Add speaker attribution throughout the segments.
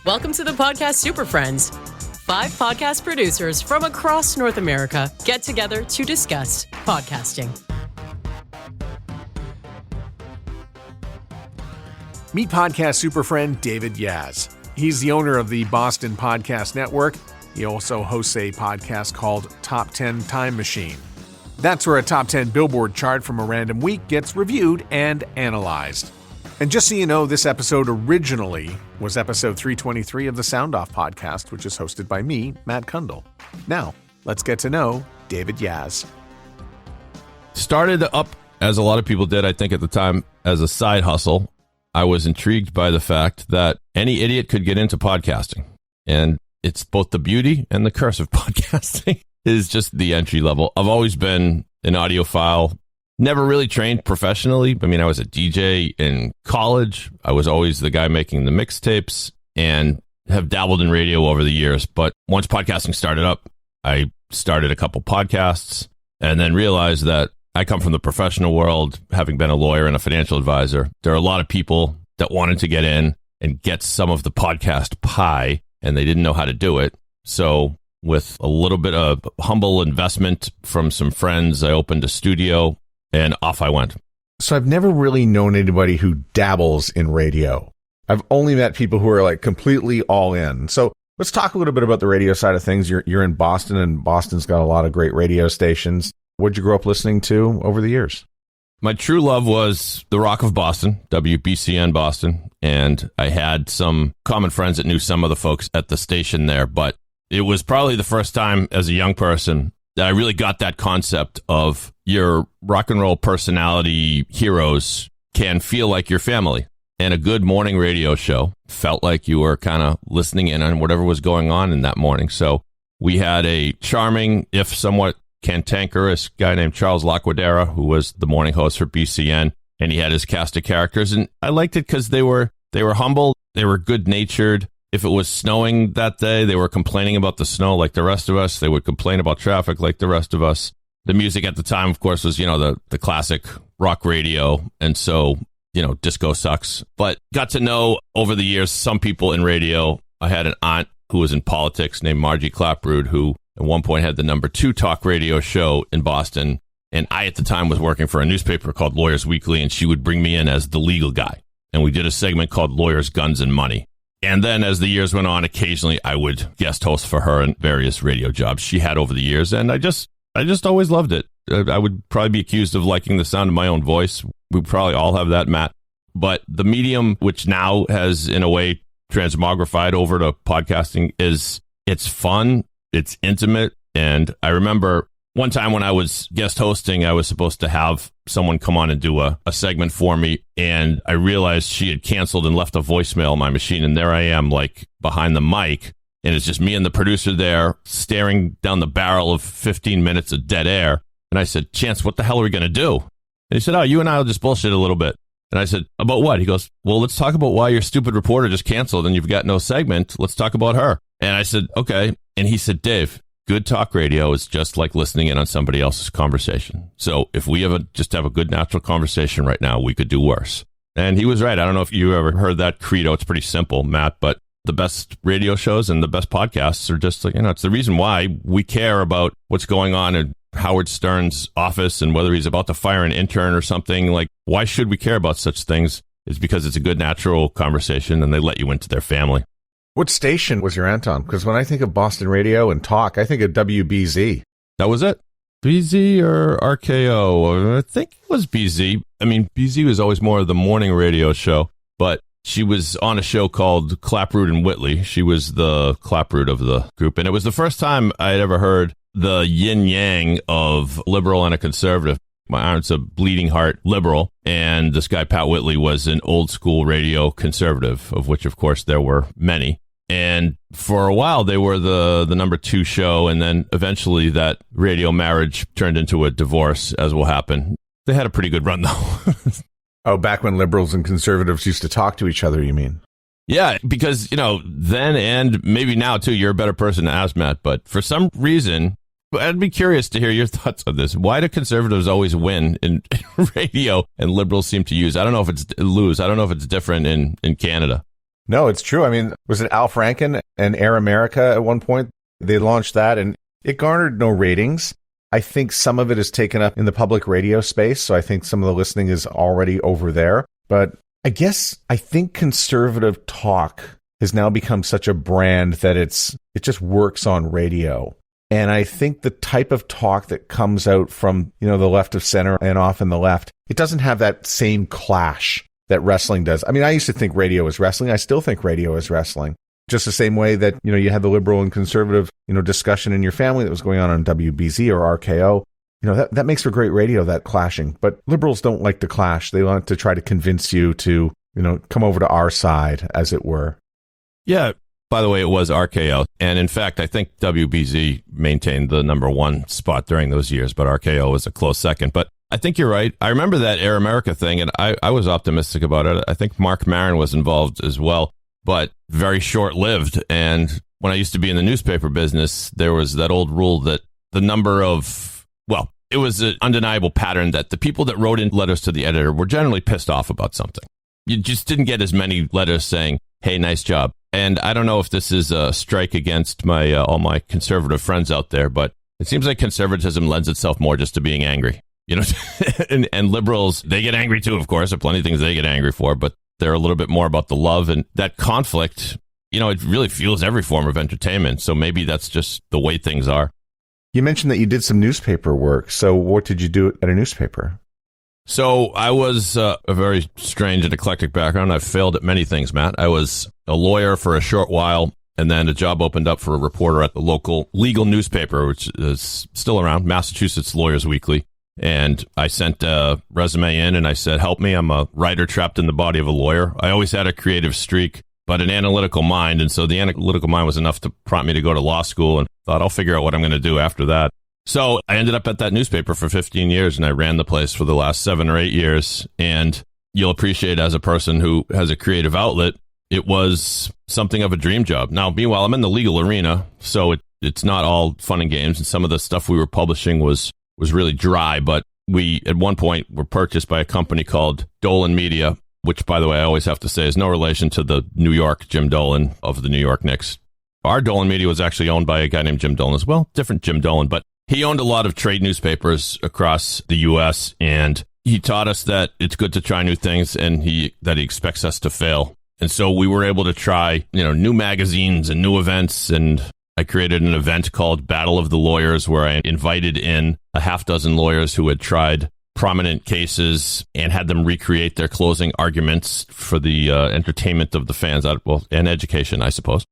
Speaker 1: Welcome to the podcast Superfriends. 5 podcast producers from across North America get together to discuss podcasting.
Speaker 2: Meet podcast superfriend David Yaz. He's the owner of the Boston Podcast Network. He also hosts a podcast called Top 10 Time Machine. That's where a top 10 Billboard chart from a random week gets reviewed and analyzed. And just so you know, this episode originally was episode 323 of the Soundoff podcast, which is hosted by me, Matt Kundle. Now, let's get to know David Yaz.
Speaker 3: Started up, as a lot of people did, I think at the time, as a side hustle. I was intrigued by the fact that any idiot could get into podcasting. And it's both the beauty and the curse of podcasting is just the entry level. I've always been an audiophile. Never really trained professionally. I mean, I was a DJ in college. I was always the guy making the mixtapes and have dabbled in radio over the years. But once podcasting started up, I started a couple podcasts and then realized that I come from the professional world, having been a lawyer and a financial advisor. There are a lot of people that wanted to get in and get some of the podcast pie, and they didn't know how to do it. So with a little bit of humble investment from some friends, I opened a studio. And off I went.
Speaker 2: So I've never really known anybody who dabbles in radio. I've only met people who are like completely all in. So let's talk a little bit about the radio side of things. You're in Boston, and Boston's got a lot of great radio stations. What'd you grow up listening to over the years?
Speaker 3: My true love was the Rock of Boston, WBCN Boston. And I had some common friends that knew some of the folks at the station there. But it was probably the first time as a young person that I really got that concept of your rock and roll personality heroes can feel like your family. And a good morning radio show felt like you were kind of listening in on whatever was going on in that morning. So we had a charming, if somewhat cantankerous guy named Charles Laquadera, who was the morning host for BCN. And he had his cast of characters. And I liked it because they were humble. They were good-natured. If it was snowing that day, they were complaining about the snow like the rest of us. They would complain about traffic like the rest of us. The music at the time, of course, was, the classic rock radio. And so, disco sucks. But got to know over the years some people in radio. I had an aunt who was in politics named Margie Clapprood, who at one point had the number 2 talk radio show in Boston. And I, at the time, was working for a newspaper called Lawyers Weekly, and she would bring me in as the legal guy. And we did a segment called Lawyers, Guns, and Money. And then as the years went on, occasionally I would guest host for her in various radio jobs she had over the years. And I just always loved it. I would probably be accused of liking the sound of my own voice. We probably all have that, Matt. But the medium, which now has in a way transmogrified over to podcasting, it's fun, it's intimate. And I remember one time when I was guest hosting, I was supposed to have someone come on and do a segment for me. And I realized she had canceled and left a voicemail on my machine. And there I am, like behind the mic. And it's just me and the producer there staring down the barrel of 15 minutes of dead air. And I said, Chance, what the hell are we going to do? And he said, you and I will just bullshit a little bit. And I said, about what? He goes, well, let's talk about why your stupid reporter just canceled and you've got no segment. Let's talk about her. And I said, okay. And he said, Dave, good talk radio is just like listening in on somebody else's conversation. So if we just have a good natural conversation right now, we could do worse. And he was right. I don't know if you ever heard that credo. It's pretty simple, Matt, but the best radio shows and the best podcasts are just like, it's the reason why we care about what's going on in Howard Stern's office and whether he's about to fire an intern or something. Like, why should we care about such things? It's because it's a good natural conversation and they let you into their family.
Speaker 2: What station was your aunt on? Because when I think of Boston radio and talk, I think of WBZ.
Speaker 3: That was it? BZ or RKO? I think it was BZ. I mean, BZ was always more of the morning radio show, but she was on a show called Clapprood and Whitley. She was the Clapprood of the group. And it was the first time I had ever heard the yin-yang of liberal and a conservative. My aunt's a bleeding heart liberal, and this guy, Pat Whitley, was an old school radio conservative, of which, of course, there were many. And for a while, they were the number 2 show, and then eventually that radio marriage turned into a divorce, as will happen. They had a pretty good run, though.
Speaker 2: Oh, back when liberals and conservatives used to talk to each other, you mean?
Speaker 3: Yeah, because, then and maybe now, too, you're a better person to ask, Matt, but for some reason, I'd be curious to hear your thoughts on this. Why do conservatives always win in radio and liberals seem to lose? I don't know if it's different in Canada.
Speaker 4: No, it's true. I mean, was it Al Franken and Air America at one point? They launched that and it garnered no ratings. I think some of it is taken up in the public radio space. So I think some of the listening is already over there. But I think conservative talk has now become such a brand that it just works on radio. And I think the type of talk that comes out from, the left of center and often the left, it doesn't have that same clash that wrestling does. I mean, I used to think radio is wrestling. I still think radio is wrestling. Just the same way that, you had the liberal and conservative, discussion in your family that was going on WBZ or RKO. That makes for great radio, that clashing. But liberals don't like to clash. They want to try to convince you to, come over to our side, as it were.
Speaker 3: Yeah. By the way, it was RKO. And in fact, I think WBZ maintained the number one spot during those years, but RKO was a close second. But I think you're right. I remember that Air America thing, and I was optimistic about it. I think Mark Maron was involved as well, but very short-lived. And when I used to be in the newspaper business, there was that old rule that the number of, it was an undeniable pattern that the people that wrote in letters to the editor were generally pissed off about something. You just didn't get as many letters saying, hey, nice job. And I don't know if this is a strike against my all my conservative friends out there, but it seems like conservatism lends itself more just to being angry. And liberals, they get angry too, of course. There are plenty of things they get angry for, but they're a little bit more about the love and that conflict. It really fuels every form of entertainment. So maybe that's just the way things are.
Speaker 4: You mentioned that you did some newspaper work. So what did you do at a newspaper?
Speaker 3: So I was a very strange and eclectic background. I've failed at many things, Matt. I was a lawyer for a short while, and then a job opened up for a reporter at the local legal newspaper, which is still around, Massachusetts Lawyers Weekly. And I sent a resume in and I said, help me. I'm a writer trapped in the body of a lawyer. I always had a creative streak, but an analytical mind. And so the analytical mind was enough to prompt me to go to law school, and thought I'll figure out what I'm going to do after that. So I ended up at that newspaper for 15 years, and I ran the place for the last 7 or 8 years. And you'll appreciate, as a person who has a creative outlet, it was something of a dream job. Now, meanwhile, I'm in the legal arena, so it's not all fun and games. And some of the stuff we were publishing was really dry, but we, at one point, were purchased by a company called Dolan Media, which, by the way, I always have to say is no relation to the New York Jim Dolan of the New York Knicks. Our Dolan Media was actually owned by a guy named Jim Dolan as well, different Jim Dolan, but he owned a lot of trade newspapers across the U.S., and he taught us that it's good to try new things, and that he expects us to fail. And so we were able to try, new magazines and new events, and I created an event called Battle of the Lawyers, where I invited in a half dozen lawyers who had tried prominent cases and had them recreate their closing arguments for the entertainment of the fans, and education, I suppose.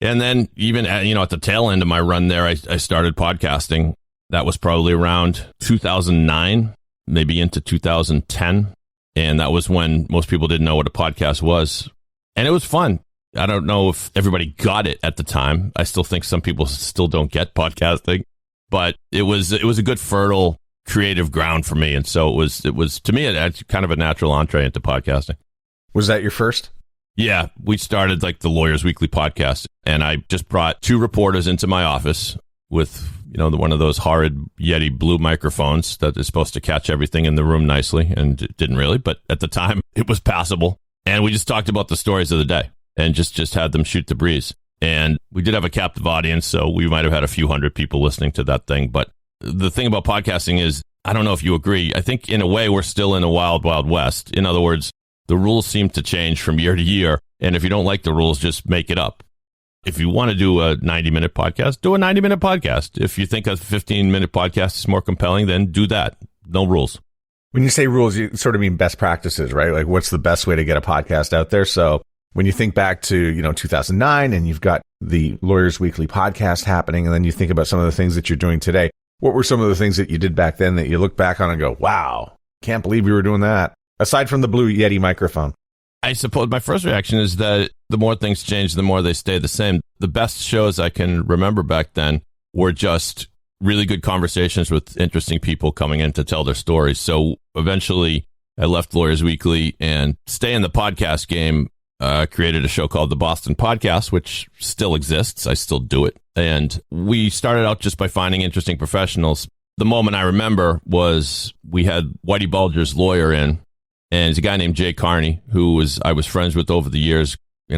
Speaker 3: And then even at the tail end of my run there, I started podcasting. That was probably around 2009, maybe into 2010. And that was when most people didn't know what a podcast was. And it was fun. I don't know if everybody got it at the time. I still think some people still don't get podcasting, but it was a good fertile creative ground for me. And so it was to me, it's kind of a natural entree into podcasting.
Speaker 4: Was that your first?
Speaker 3: Yeah, we started like the Lawyers Weekly podcast, and I just brought 2 reporters into my office with, one of those horrid Yeti blue microphones that is supposed to catch everything in the room nicely, and it didn't really, but at the time it was passable. And we just talked about the stories of the day and just had them shoot the breeze. And we did have a captive audience, so we might have had a few hundred people listening to that thing. But the thing about podcasting is, I don't know if you agree, I think in a way we're still in a wild, wild west. In other words, the rules seem to change from year to year. And if you don't like the rules, just make it up. If you want to do a 90-minute podcast, do a 90-minute podcast. If you think a 15-minute podcast is more compelling, then do that. No rules.
Speaker 4: When you say rules, you sort of mean best practices, right? Like, what's the best way to get a podcast out there? So when you think back to, 2009, and you've got the Lawyers Weekly podcast happening, and then you think about some of the things that you're doing today, what were some of the things that you did back then that you look back on and go, wow, can't believe we were doing that? Aside from the blue Yeti microphone.
Speaker 3: I suppose my first reaction is that the more things change, the more they stay the same. The best shows I can remember back then were just really good conversations with interesting people coming in to tell their stories. So eventually I left Lawyers Weekly and stay in the podcast game. Created a show called the Boston Podcast, which still exists. I still do it. And we started out just by finding interesting professionals. The moment I remember was we had Whitey Bulger's lawyer in, and it's a guy named Jay Carney, who I was friends with over the years.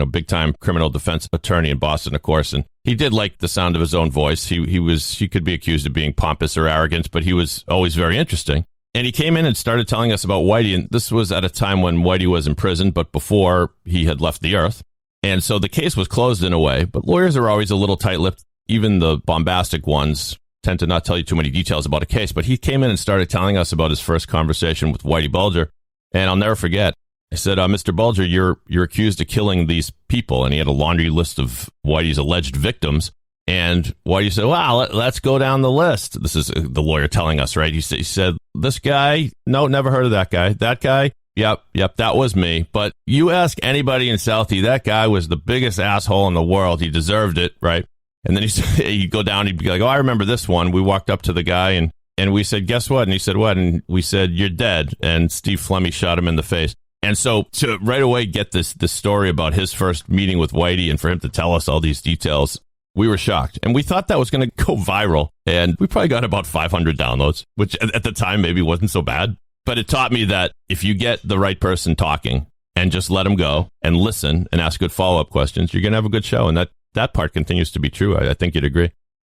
Speaker 3: big time criminal defense attorney in Boston, of course. And he did like the sound of his own voice. He could be accused of being pompous or arrogant, but he was always very interesting. And he came in and started telling us about Whitey. And this was at a time when Whitey was in prison, but before he had left the earth. And so the case was closed in a way, but lawyers are always a little tight-lipped. Even the bombastic ones tend to not tell you too many details about a case. But he came in and started telling us about his first conversation with Whitey Bulger. And I'll never forget. I said, Mr. Bulger, you're accused of killing these people. And he had a laundry list of Whitey's alleged victims. And Whitey said, well, let's go down the list. This is the lawyer telling us, right? He said, this guy, no, never heard of that guy. That guy, yep, that was me. But you ask anybody in Southie, that guy was the biggest asshole in the world. He deserved it, right? And then he'd go down, he'd be like, oh, I remember this one. We walked up to the guy and we said, guess what? And he said, what? And we said, you're dead. And Steve Flemmi shot him in the face. And so to right away get this story about his first meeting with Whitey and for him to tell us all these details, we were shocked. And we thought that was going to go viral. And we probably got about 500 downloads, which at the time maybe wasn't so bad. But it taught me that if you get the right person talking and just let them go and listen and ask good follow-up questions, you're going to have a good show. And that part continues to be true. I think you'd agree.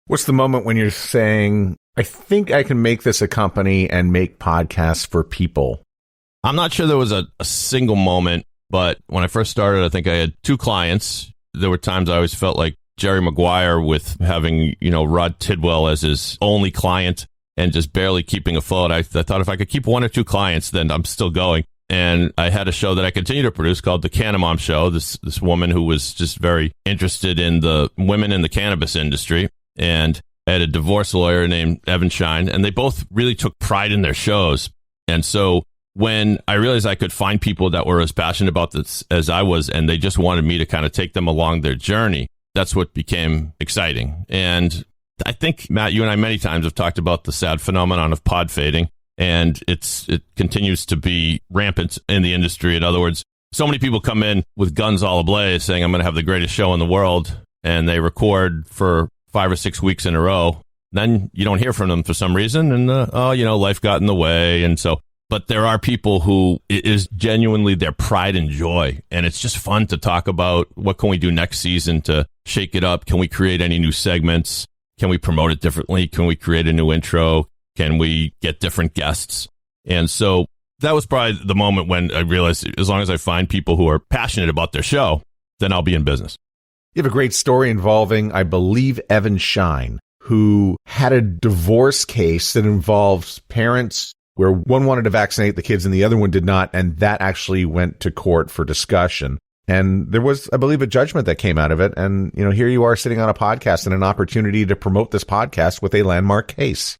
Speaker 4: What's the moment when you're saying, I think I can make this a company and make podcasts for people?
Speaker 3: I'm not sure there was a single moment, but when I first started, I think I had 2 clients. There were times I always felt like Jerry Maguire with having, Rod Tidwell as his only client and just barely keeping afloat. I thought if I could keep 1 or 2 clients, then I'm still going. And I had a show that I continue to produce called The Canamom Show. This woman who was just very interested in the women in the cannabis industry. And I had a divorce lawyer named Evan Shine, and they both really took pride in their shows. And so when I realized I could find people that were as passionate about this as I was, and they just wanted me to kind of take them along their journey, that's what became exciting. And I think, Matt, you and I many times have talked about the sad phenomenon of pod fading, and it continues to be rampant in the industry. In other words, so many people come in with guns all ablaze saying, I'm going to have the greatest show in the world, and they record for 5 or 6 weeks in a row. Then you don't hear from them for some reason, and life got in the way, and so. But there are people who it is genuinely their pride and joy. And it's just fun to talk about what can we do next season to shake it up? Can we create any new segments? Can we promote it differently? Can we create a new intro? Can we get different guests? And so that was probably the moment when I realized as long as I find people who are passionate about their show, then I'll be in business.
Speaker 4: You have a great story involving, I believe, Evan Shine, who had a divorce case that involves parents where one wanted to vaccinate the kids and the other one did not, and that actually went to court for discussion. And there was, I believe, a judgment that came out of it. And, here you are sitting on a podcast and an opportunity to promote this podcast with a landmark case.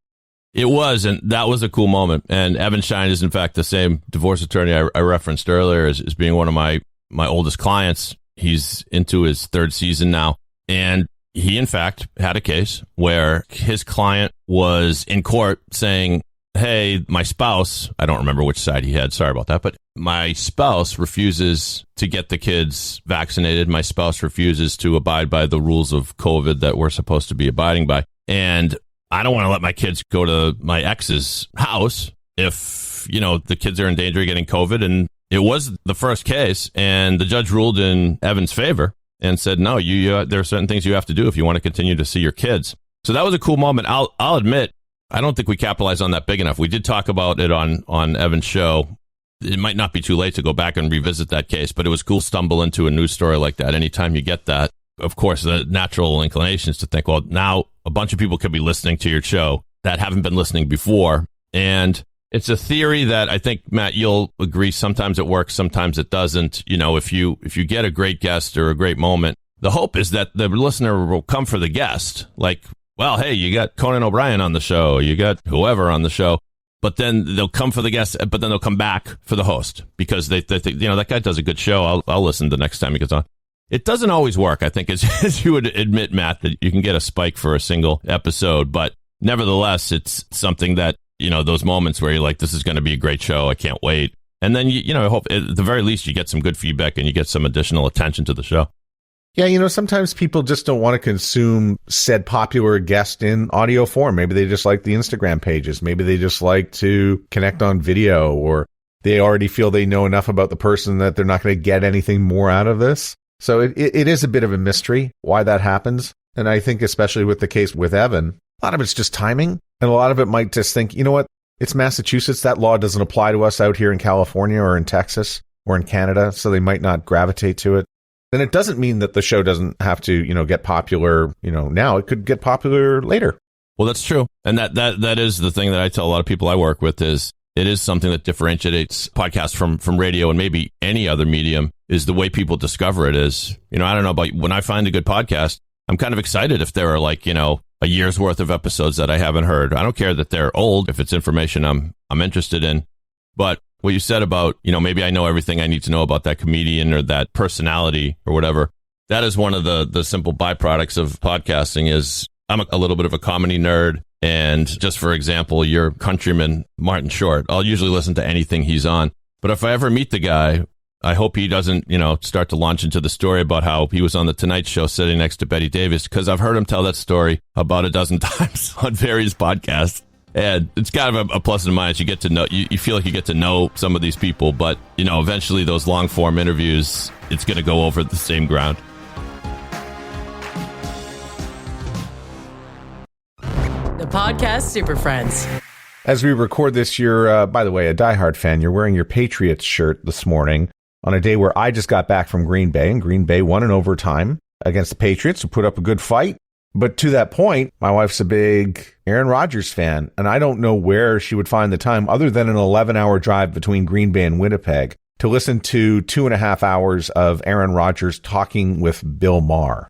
Speaker 3: It was, and that was a cool moment. And Evan Shine is, in fact, the same divorce attorney I referenced earlier as being one of my oldest clients. He's into his 3rd season now. And he, in fact, had a case where his client was in court saying, hey, my spouse, I don't remember which side he had, sorry about that, but my spouse refuses to get the kids vaccinated. My spouse refuses to abide by the rules of COVID that we're supposed to be abiding by. And I don't want to let my kids go to my ex's house if, the kids are in danger of getting COVID. And it was the first case, and the judge ruled in Evan's favor and said, no, there are certain things you have to do if you want to continue to see your kids. So that was a cool moment. I'll admit, I don't think we capitalized on that big enough. We did talk about it on Evan's show. It might not be too late to go back and revisit that case, but it was cool to stumble into a news story like that. Anytime you get that, of course, the natural inclination is to think, well, now a bunch of people could be listening to your show that haven't been listening before. And it's a theory that I think, Matt, you'll agree sometimes it works, sometimes it doesn't. If you get a great guest or a great moment, the hope is that the listener will come for the guest. Like, well, hey, you got Conan O'Brien on the show, you got whoever on the show, but then they'll come for the guest, but then they'll come back for the host because they think, that guy does a good show. I'll listen the next time he gets on. It doesn't always work, I think, as you would admit, Matt, that you can get a spike for a single episode, but nevertheless, it's something that, those moments where you're like, this is going to be a great show, I can't wait. And then, I hope at the very least you get some good feedback and you get some additional attention to the show.
Speaker 4: Yeah, sometimes people just don't want to consume said popular guest in audio form. Maybe they just like the Instagram pages. Maybe they just like to connect on video, or they already feel they know enough about the person that they're not going to get anything more out of this. So it is a bit of a mystery why that happens. And I think especially with the case with Evan, a lot of it's just timing. And a lot of it might just think, you know what, it's Massachusetts. That law doesn't apply to us out here in California or in Texas or in Canada. So they might not gravitate to it. And it doesn't mean that the show doesn't have to, get popular, now. It could get popular later.
Speaker 3: Well, that's true. And that is the thing that I tell a lot of people I work with is it is something that differentiates podcasts from radio and maybe any other medium is the way people discover it is. I don't know about when I find a good podcast, I'm kind of excited if there are a year's worth of episodes that I haven't heard. I don't care that they're old if it's information I'm interested in. But what you said about, maybe I know everything I need to know about that comedian or that personality or whatever. That is one of the simple byproducts of podcasting is I'm a little bit of a comedy nerd. And just for example, your countryman, Martin Short, I'll usually listen to anything he's on. But if I ever meet the guy, I hope he doesn't, start to launch into the story about how he was on the Tonight Show sitting next to Betty Davis, because I've heard him tell that story about a dozen times on various podcasts. And it's kind of a plus and minus. You get to know, you feel like you get to know some of these people, but, eventually those long form interviews, it's going to go over the same ground.
Speaker 1: The podcast Super Friends.
Speaker 4: As we record this, you're, by the way, a diehard fan. You're wearing your Patriots shirt this morning on a day where I just got back from Green Bay, and Green Bay won in overtime against the Patriots, who put up a good fight. But to that point, my wife's a big Aaron Rodgers fan, and I don't know where she would find the time other than an 11-hour drive between Green Bay and Winnipeg to listen to 2.5 hours of Aaron Rodgers talking with Bill Maher.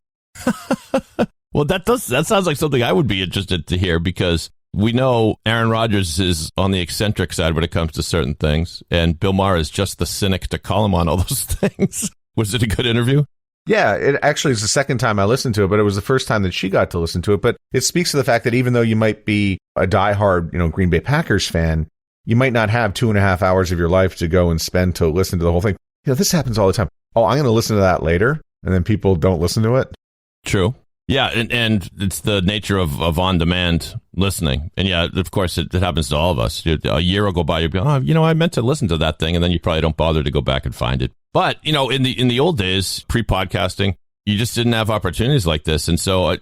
Speaker 3: Well, that sounds like something I would be interested to hear, because we know Aaron Rodgers is on the eccentric side when it comes to certain things, and Bill Maher is just the cynic to call him on all those things. Was it a good interview?
Speaker 4: Yeah, it actually is the second time I listened to it, but it was the first time that she got to listen to it. But it speaks to the fact that even though you might be a diehard, Green Bay Packers fan, you might not have 2.5 hours of your life to go and spend to listen to the whole thing. This happens all the time. Oh, I'm going to listen to that later, and then people don't listen to it.
Speaker 3: True. Yeah, and it's the nature of on-demand listening. And yeah, of course, it happens to all of us. A year will go by, you'll be, I meant to listen to that thing, and then you probably don't bother to go back and find it. But, in the old days, pre-podcasting, you just didn't have opportunities like this. And so,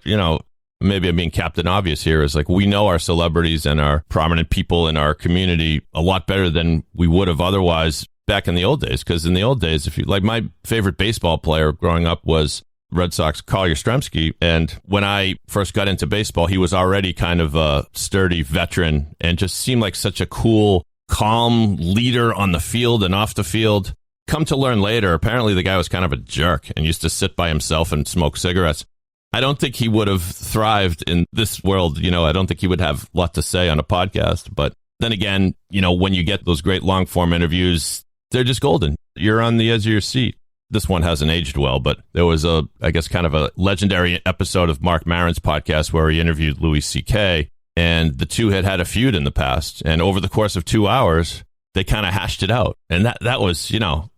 Speaker 3: maybe I'm being Captain Obvious here, is like we know our celebrities and our prominent people in our community a lot better than we would have otherwise back in the old days. Because in the old days, my favorite baseball player growing up was Red Sox Collier Stremski. And when I first got into baseball, he was already kind of a sturdy veteran and just seemed like such a cool, calm leader on the field and off the field. Come to learn later, apparently the guy was kind of a jerk and used to sit by himself and smoke cigarettes. I don't think he would have thrived in this world. I don't think he would have a lot to say on a podcast. But then again, when you get those great long form interviews, they're just golden. You're on the edge of your seat. This one hasn't aged well, but there was kind of a legendary episode of Mark Maron's podcast where he interviewed Louis C.K. and the two had a feud in the past. And over the course of 2 hours, they kind of hashed it out. And that was,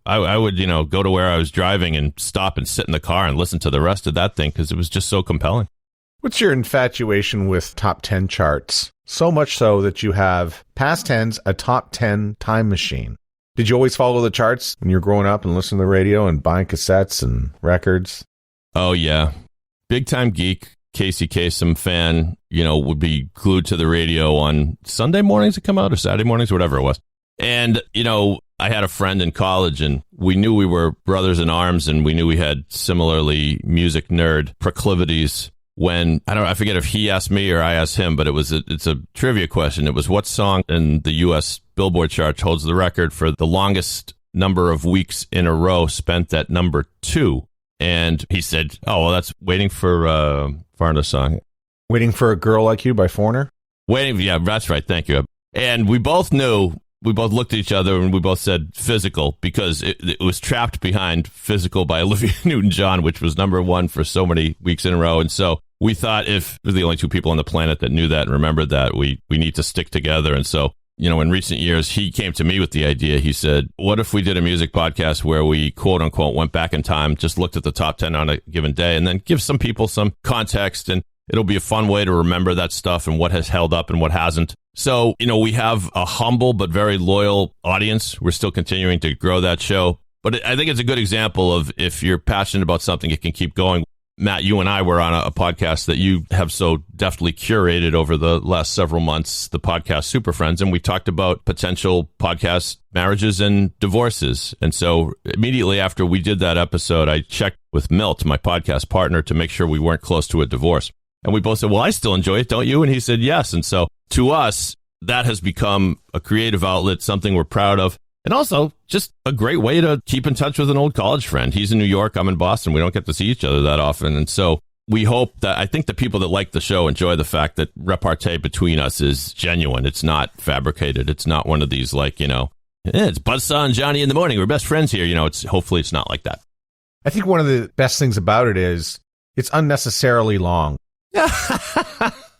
Speaker 3: I would, go to where I was driving and stop and sit in the car and listen to the rest of that thing because it was just so compelling.
Speaker 4: What's your infatuation with top 10 charts? So much so that you have past tense, a top 10 time machine. Did you always follow the charts when you were growing up and listening to the radio and buying cassettes and records?
Speaker 3: Oh, yeah. Big time geek, Casey Kasem fan, would be glued to the radio on Sunday mornings to come out or Saturday mornings, whatever it was. And, I had a friend in college and we knew we were brothers in arms and we knew we had similarly music nerd proclivities when, I forget if he asked me or I asked him, but it's a trivia question. It was what song in the U.S. Billboard chart holds the record for the longest number of weeks in a row spent at number 2? And he said, oh, well, that's Waiting for Foreigner song.
Speaker 4: Waiting for a Girl Like You by Foreigner?
Speaker 3: Yeah, that's right. Thank you. And we both knew. We both looked at each other and we both said Physical because it was trapped behind Physical by Olivia Newton-John, which was number 1 for so many weeks in a row. And so we thought if we're the only 2 people on the planet that knew that and remembered that, we need to stick together. And so, in recent years, he came to me with the idea. He said, what if we did a music podcast where we, quote unquote, went back in time, just looked at the top 10 on a given day and then give some people some context, and it'll be a fun way to remember that stuff and what has held up and what hasn't. So, we have a humble but very loyal audience. We're still continuing to grow that show. But I think it's a good example of if you're passionate about something, it can keep going. Matt, you and I were on a podcast that you have so deftly curated over the last several months, the podcast Superfriends, and we talked about potential podcast marriages and divorces. And so immediately after we did that episode, I checked with Milt, my podcast partner, to make sure we weren't close to a divorce. And we both said, well, I still enjoy it, don't you? And he said, yes. And so to us, that has become a creative outlet, something we're proud of. And also just a great way to keep in touch with an old college friend. He's in New York. I'm in Boston. We don't get to see each other that often. And so we hope that, I think the people that like the show enjoy the fact that repartee between us is genuine. It's not fabricated. It's not one of these it's Buzzsaw and Johnny in the morning. We're best friends here. Hopefully it's not like that.
Speaker 4: I think one of the best things about it is it's unnecessarily long.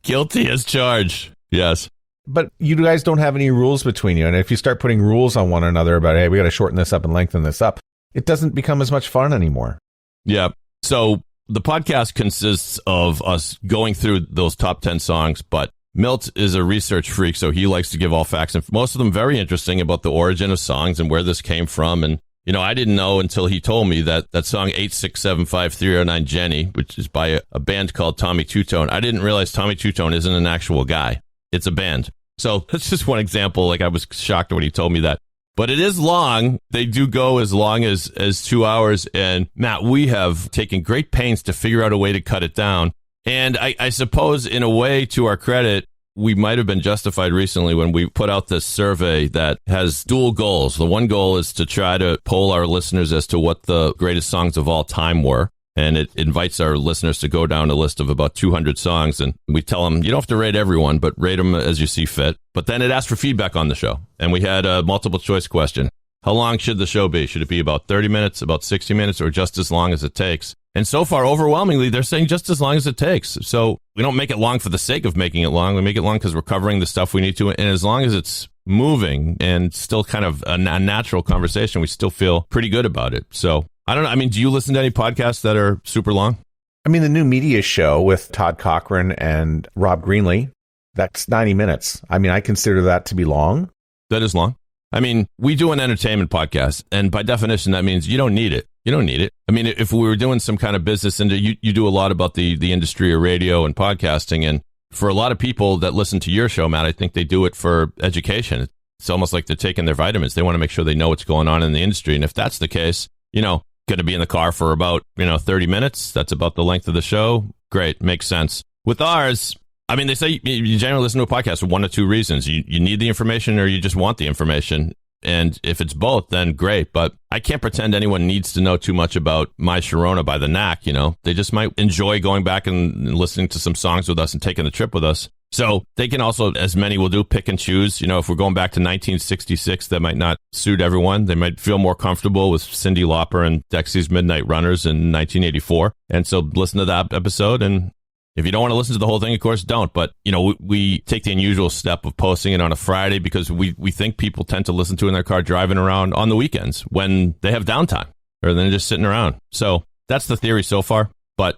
Speaker 3: Guilty as charged. Yes.
Speaker 4: But you guys don't have any rules between you. And if you start putting rules on one another about, hey, we got to shorten this up and lengthen this up, it doesn't become as much fun anymore.
Speaker 3: Yeah. So the podcast consists of us going through those top 10 songs, but Milt is a research freak, so he likes to give all facts, and most of them very interesting about the origin of songs and where this came from. And, I didn't know until he told me that song 8675309 Jenny, which is by a band called Tommy Two Tone. I didn't realize Tommy Two Tone isn't an actual guy. It's a band. So that's just one example. I was shocked when he told me that. But it is long. They do go as long as 2 hours. And Matt, we have taken great pains to figure out a way to cut it down. And I suppose in a way, to our credit, we might have been justified recently when we put out this survey that has dual goals. The one goal is to try to poll our listeners as to what the greatest songs of all time were. And it invites our listeners to go down a list of about 200 songs. And we tell them, you don't have to rate everyone, but rate them as you see fit. But then it asks for feedback on the show. And we had a multiple choice question. How long should the show be? Should it be about 30 minutes, about 60 minutes, or just as long as it takes? And so far, overwhelmingly, they're saying just as long as it takes. So we don't make it long for the sake of making it long. We make it long because we're covering the stuff we need to. And as long as it's moving and still kind of a natural conversation, we still feel pretty good about it. So I don't know. I mean, do you listen to any podcasts that are super long?
Speaker 4: I mean, the new media show with Todd Cochran and Rob Greenlee, that's 90 minutes. I mean, I consider that to be long.
Speaker 3: That is long. I mean, we do an entertainment podcast, and by definition, that means you don't need it. You don't need it. I mean, if we were doing some kind of business, and you do a lot about the industry of radio and podcasting, and for a lot of people that listen to your show, Matt, I think they do it for education. It's almost like they're taking their vitamins. They want to make sure they know what's going on in the industry. And if that's the case, going to be in the car for about, 30 minutes. That's about the length of the show. Great. Makes sense. With ours, I mean, they say you generally listen to a podcast for one of two reasons. You need the information or you just want the information. And if it's both, then great. But I can't pretend anyone needs to know too much about My Sharona by the Knack. They just might enjoy going back and listening to some songs with us and taking the trip with us. So they can also, as many will do, pick and choose. If we're going back to 1966, that might not suit everyone. They might feel more comfortable with Cyndi Lauper and Dexy's Midnight Runners in 1984. And so listen to that episode. And if you don't want to listen to the whole thing, of course, don't. But, we take the unusual step of posting it on a Friday because we think people tend to listen to it in their car driving around on the weekends when they have downtime or they're just sitting around. So that's the theory so far. But,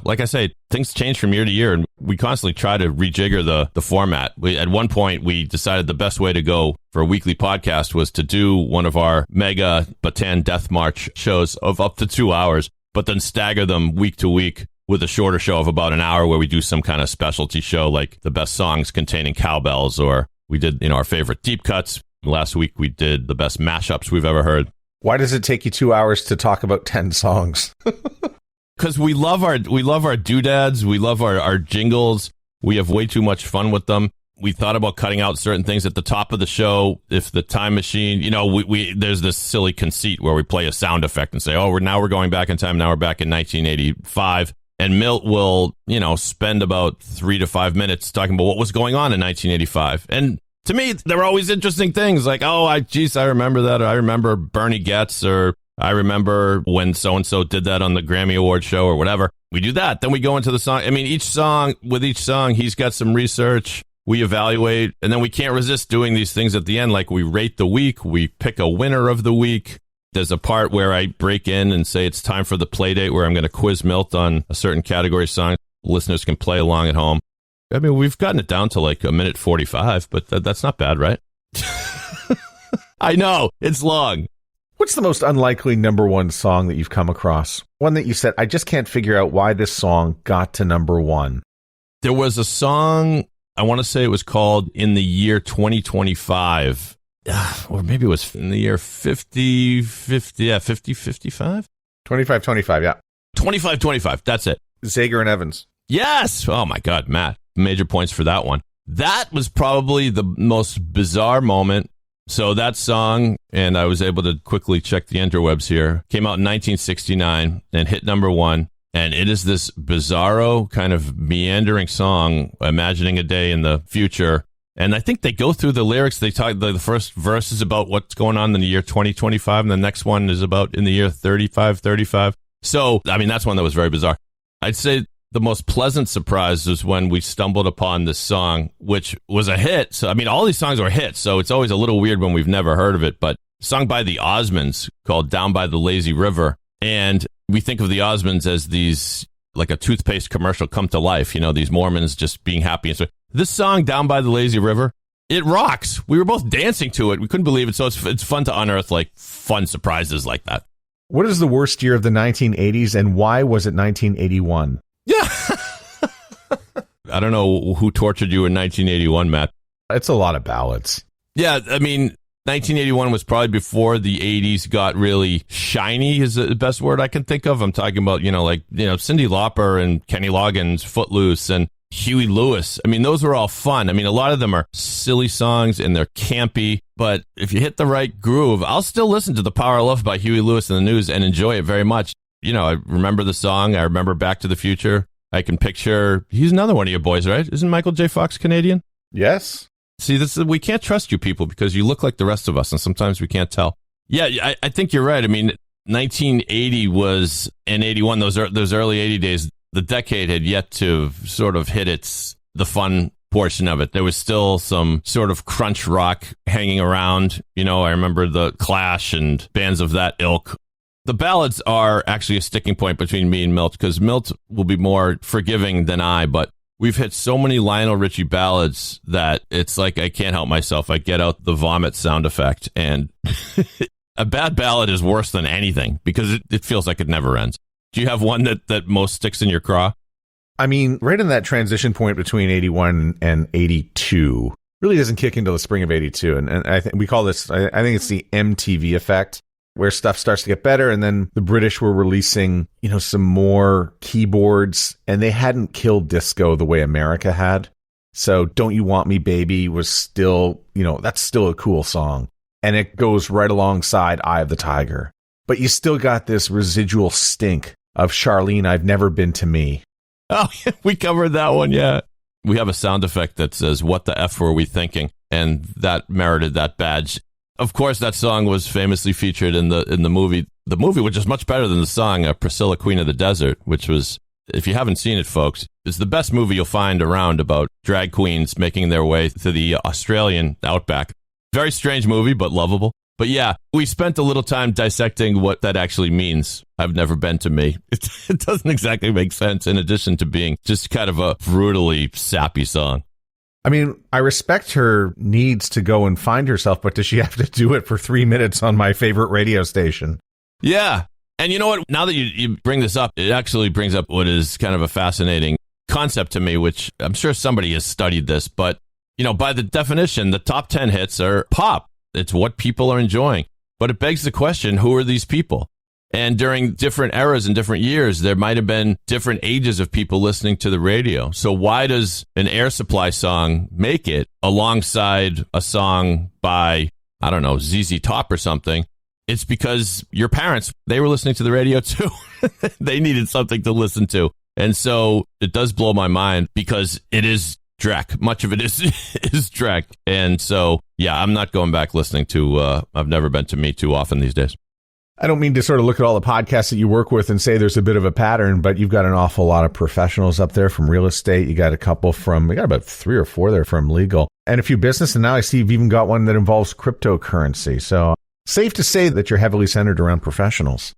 Speaker 3: like I say, things change from year to year, and we constantly try to rejigger the format. At one point, we decided the best way to go for a weekly podcast was to do one of our mega Bataan Death March shows of up to 2 hours, but then stagger them week to week with a shorter show of about an hour where we do some kind of specialty show like the best songs containing cowbells, or we did, our favorite deep cuts. Last week, we did the best mashups we've ever heard.
Speaker 4: Why does it take you 2 hours to talk about 10 songs?
Speaker 3: Because we love our doodads, we love our jingles. We have way too much fun with them. We thought about cutting out certain things at the top of the show. If the time machine, we there's this silly conceit where we play a sound effect and say, oh, we're going back in time. Now we're back in 1985. And Milt will, spend about 3 to 5 minutes talking about what was going on in 1985. And to me, there were always interesting things like, oh, I remember that. Or I remember Bernie Getz, or I remember when so-and-so did that on the Grammy Award show or whatever. We do that. Then we go into the song. I mean, each song, he's got some research. We evaluate, and then we can't resist doing these things at the end. Like we rate the week. We pick a winner of the week. There's a part where I break in and say it's time for the play date where I'm going to quiz Milt on a certain category song. Listeners can play along at home. I mean, we've gotten it down to like a minute 45, but that's not bad, right? I know. It's long.
Speaker 4: What's the most unlikely number one song that you've come across? One that you said, I just can't figure out why this song got to number one.
Speaker 3: There was a song, I want to say it was called In the Year 2025, or maybe it was in the year 55?
Speaker 4: 25, yeah.
Speaker 3: 25, that's it.
Speaker 4: Zager and Evans.
Speaker 3: Yes! Oh my God, Matt. Major points for that one. That was probably the most bizarre moment. So that song, and I was able to quickly check the interwebs here, came out in 1969 and hit number one. And it is this bizarro kind of meandering song, imagining a day in the future. And I think they go through the lyrics. They talk, the first verse is about what's going on in the year 2025, and the next one is about in the year 35. So, I mean, that's one that was very bizarre. I'd say the most pleasant surprise was when we stumbled upon this song, which was a hit. So, I mean, all these songs were hits, so it's always a little weird when we've never heard of it. But sung by the Osmonds called Down by the Lazy River. And we think of the Osmonds as these, like a toothpaste commercial come to life, these Mormons just being happy. And so this song, Down by the Lazy River, it rocks. We were both dancing to it. We couldn't believe it. So it's fun to unearth like fun surprises like that.
Speaker 4: What is the worst year of the 1980s, and why was it 1981?
Speaker 3: Yeah. I don't know who tortured you in 1981, Matt.
Speaker 4: It's a lot of ballads.
Speaker 3: Yeah, I mean, 1981 was probably before the 80s got really shiny is the best word I can think of. I'm talking about, Cyndi Lauper and Kenny Loggins, Footloose, and Huey Lewis. I mean, those were all fun. I mean, a lot of them are silly songs and they're campy, but if you hit the right groove, I'll still listen to The Power of Love by Huey Lewis and the News and enjoy it very much. I remember the song. I remember Back to the Future. I can picture, he's another one of your boys, right? Isn't Michael J. Fox Canadian?
Speaker 4: Yes.
Speaker 3: See, we can't trust you people because you look like the rest of us, and sometimes we can't tell. Yeah, I think you're right. I mean, 1980 was, and 81, those early 80 days, the decade had yet to sort of hit the fun portion of it. There was still some sort of crunch rock hanging around. I remember the Clash and bands of that ilk. The ballads are actually a sticking point between me and Milt, because Milt will be more forgiving than I, but we've hit so many Lionel Richie ballads that it's like I can't help myself. I get out the vomit sound effect, and a bad ballad is worse than anything because it feels like it never ends. Do you have one that most sticks in your craw?
Speaker 4: I mean, right in that transition point between 81 and 82 really doesn't kick into the spring of 82. And I think we call this, I think it's the MTV effect, where stuff starts to get better. And then the British were releasing, some more keyboards, and they hadn't killed disco the way America had. So Don't You Want Me Baby was still, that's still a cool song. And it goes right alongside Eye of the Tiger. But you still got this residual stink of Charlene, I've Never Been to Me.
Speaker 3: Oh, we covered that one, yeah. We have a sound effect that says, what the F were we thinking? And that merited that badge. Of course, that song was famously featured in the movie. The movie, which is much better than the song, Priscilla, Queen of the Desert, which was, if you haven't seen it, folks, it's the best movie you'll find around about drag queens making their way to the Australian outback. Very strange movie, but lovable. But yeah, we spent a little time dissecting what that actually means. I've never been to me. It doesn't exactly make sense, in addition to being just kind of a brutally sappy song.
Speaker 4: I mean, I respect her needs to go and find herself, but does she have to do it for 3 minutes on my favorite radio station?
Speaker 3: Yeah. And you know what? Now that you bring this up, it actually brings up what is kind of a fascinating concept to me, which I'm sure somebody has studied this, but, by the definition, the top 10 hits are pop. It's what people are enjoying. But it begs the question, who are these people? And during different eras and different years, there might have been different ages of people listening to the radio. So why does an Air Supply song make it alongside a song by, I don't know, ZZ Top or something? It's because your parents, they were listening to the radio too. They needed something to listen to. And so it does blow my mind because it is Drek. Much of it is Drek. And so, yeah, I'm not going back listening to I've Never Been to Me too often these days.
Speaker 4: I don't mean to sort of look at all the podcasts that you work with and say there's a bit of a pattern, but you've got an awful lot of professionals up there from real estate. You got about 3 or 4 there from legal, and a few business. And now I see you've even got one that involves cryptocurrency. So safe to say that you're heavily centered around professionals.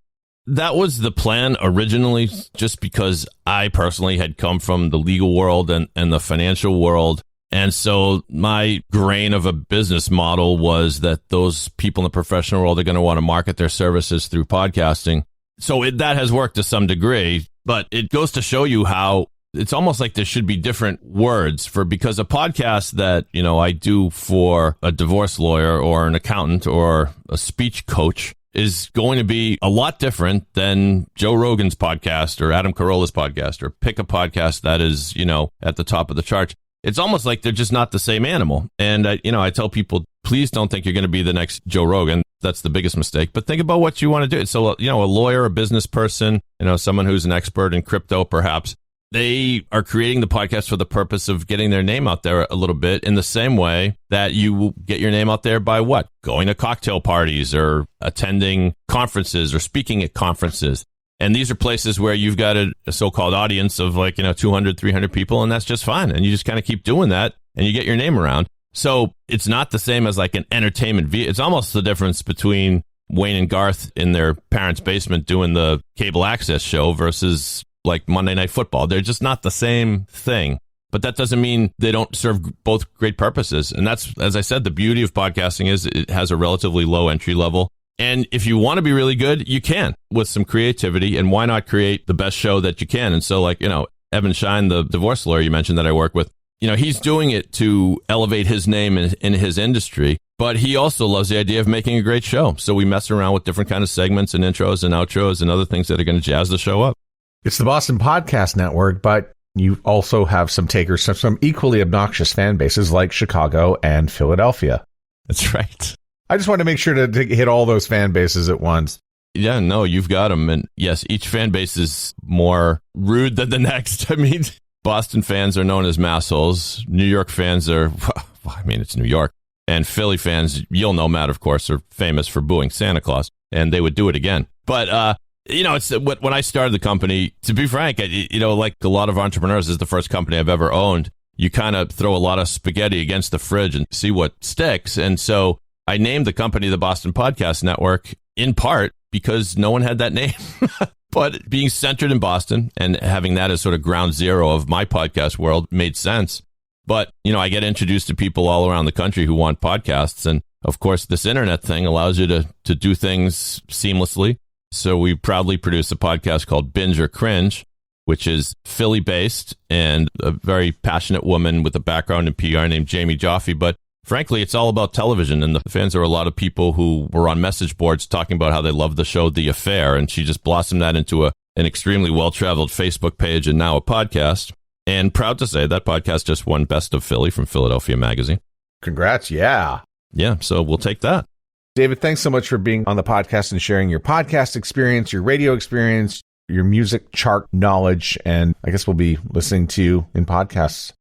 Speaker 3: That was the plan originally, just because I personally had come from the legal world and the financial world. And so my grain of a business model was that those people in the professional world are going to want to market their services through podcasting. So that has worked to some degree, but it goes to show you how it's almost like there should be different words because a podcast that, I do for a divorce lawyer or an accountant or a speech coach is going to be a lot different than Joe Rogan's podcast or Adam Carolla's podcast, or pick a podcast that is, at the top of the charts. It's almost like they're just not the same animal. And, I tell people, please don't think you're going to be the next Joe Rogan. That's the biggest mistake. But think about what you want to do. So, a lawyer, a business person, someone who's an expert in crypto, perhaps, they are creating the podcast for the purpose of getting their name out there a little bit, in the same way that you get your name out there by what? Going to cocktail parties or attending conferences or speaking at conferences. And these are places where you've got a so-called audience of 200, 300 people, and that's just fine. And you just kind of keep doing that and you get your name around. So it's not the same as like an entertainment vehicle. It's almost the difference between Wayne and Garth in their parents' basement doing the cable access show versus like Monday Night Football. They're just not the same thing. But that doesn't mean they don't serve both great purposes. And that's, as I said, the beauty of podcasting is it has a relatively low entry level. And if you want to be really good, you can with some creativity. And why not create the best show that you can? And so Evan Schein, the divorce lawyer you mentioned that I work with, he's doing it to elevate his name in his industry. But he also loves the idea of making a great show. So we mess around with different kind of segments and intros and outros and other things that are going to jazz the show up.
Speaker 4: It's the Boston Podcast Network, but you also have some takers from some equally obnoxious fan bases like Chicago and Philadelphia.
Speaker 3: That's right.
Speaker 4: I just want to make sure to hit all those fan bases at once.
Speaker 3: Yeah, no, you've got them. And yes, each fan base is more rude than the next. I mean, Boston fans are known as massholes. New York fans are, it's New York. And Philly fans, you'll know, Matt, of course, are famous for booing Santa Claus. And they would do it again. But, it's when I started the company, to be frank, like a lot of entrepreneurs, this is the first company I've ever owned. You kind of throw a lot of spaghetti against the fridge and see what sticks. And so I named the company the Boston Podcast Network in part because no one had that name. But being centered in Boston and having that as sort of ground zero of my podcast world made sense. But, I get introduced to people all around the country who want podcasts. And of course, this internet thing allows you to do things seamlessly. So we proudly produce a podcast called Binge or Cringe, which is Philly-based and a very passionate woman with a background in PR named Jamie Joffe. But frankly, it's all about television. And the fans are a lot of people who were on message boards talking about how they love the show The Affair. And she just blossomed that into an extremely well-traveled Facebook page and now a podcast. And proud to say that podcast just won Best of Philly from Philadelphia Magazine.
Speaker 4: Congrats. Yeah.
Speaker 3: Yeah, so we'll take that.
Speaker 4: David, thanks so much for being on the podcast and sharing your podcast experience, your radio experience, your music chart knowledge, and I guess we'll be listening to you in podcasts.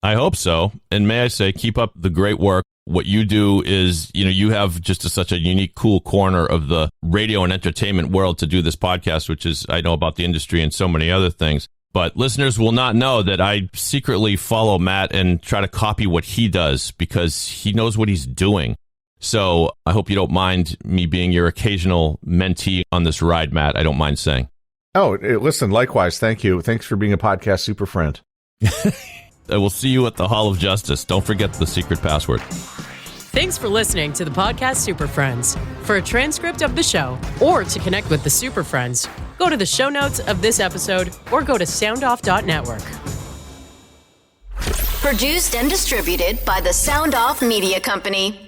Speaker 3: I hope so. And may I say, keep up the great work. What you do is, you have just such a unique, cool corner of the radio and entertainment world to do this podcast, which is, I know about the industry and so many other things. But listeners will not know that I secretly follow Matt and try to copy what he does because he knows what he's doing. So I hope you don't mind me being your occasional mentee on this ride, Matt. I don't mind saying.
Speaker 4: Oh, listen, likewise. Thank you. Thanks for being a podcast super friend.
Speaker 3: I will see you at the Hall of Justice. Don't forget the secret password.
Speaker 1: Thanks for listening to the podcast Super Friends. For a transcript of the show or to connect with the Super Friends, go to the show notes of this episode or go to soundoff.network.
Speaker 5: Produced and distributed by the Soundoff Media Company.